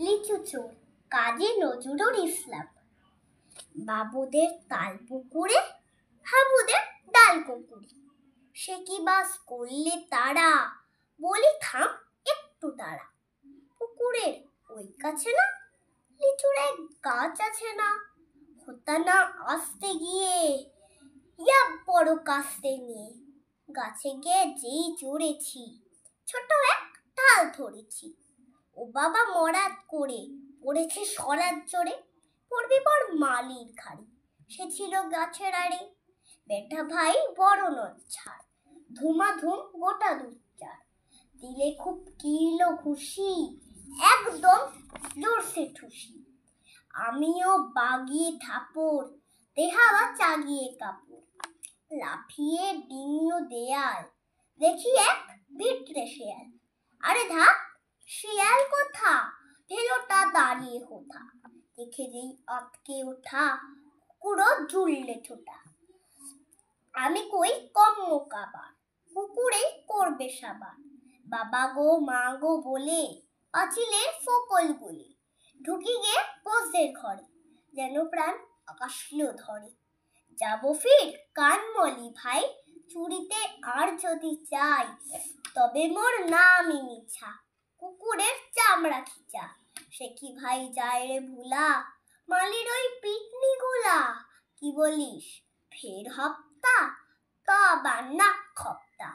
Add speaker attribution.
Speaker 1: লিচু চোর কাজী নজরুল ইসলাম। বাবুদের তাল পুকুরে, হাবুদের ডাল কুকুরে, সে কি বাস করলে তারা, বলি থাম একটু দাঁড়া। পুকুরের ওই কাছে না লিচুর এক গাছ আছে না, হতা না আসতে গিয়ে ইয়া বড় কাস্তে নিয়ে। গাছে গিয়ে যেই চড়েছি, ছোট এক ডাল ধরেছি। ও বাবা মরাদ করে পড়েছে সরাত জোরে, পড়বি পর মালির ঘাড়ি, সে ছিল গাছের আড়ে। বেটা ভাই বড় নয় ছাড়, ধুমাধুম গোটা দুচার, দিলে খুব কিলো খুশি, একদম জোরসে ঠুসি। আমিও বাগিয়ে থাপড়, দেহাওয়া চাগিয়ে কাপড়, লাফিয়ে ডিঙল দেয়াল, দেখি এক ভিটরে শেয়াল। আরে ধাপ, শিয়াল কোথা, ভেলোটা দাঁড়িয়ে কোথা, দেখে যেই আটকে ওঠা, কুকুরও ঝুললে ছোটা। আমি কই কম মোকাবার, কুকুরে করবে সাবার। বাবা গো মা গো বলে পাঁচিলের ফোকল গুলি, ঢুকি গে বসদের ঘরে, যেন প্রাণ আকাশিও ধরে। যাবো ফির কানমলি ভাই, চুরিতে আর যদি চাই, তবে মোর নামই মিছা, কুকুরের চামড়া খিচা। সে কি ভাই যায় রে ভুলা, মালির ওই পিটনি গুলা। কি বলিস ফের হপ্তা, তা আবার না খপ্তা।